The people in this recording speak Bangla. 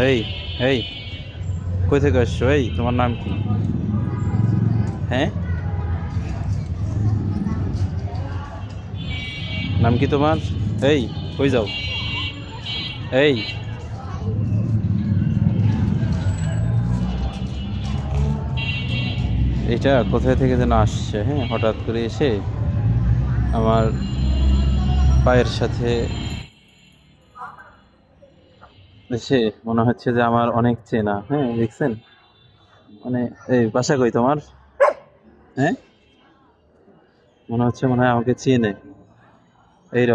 এই এই কই থেকে আসছো? এই তোমার নাম কি? হ্যাঁ, নাম কি তোমার? এই কই যাও? এই এটা কোথায় থেকে যেন আসছে, হ্যাঁ, হঠাৎ করে এসে আমার পায়ের সাথে এসে মনে হচ্ছে যে আমার অনেক চেনা। হ্যাঁ, দেখছেন? মানে এই বাসা কই তোমার? হ্যাঁ, মনে হচ্ছে মনে হয় আমাকে চেনে। এইরকম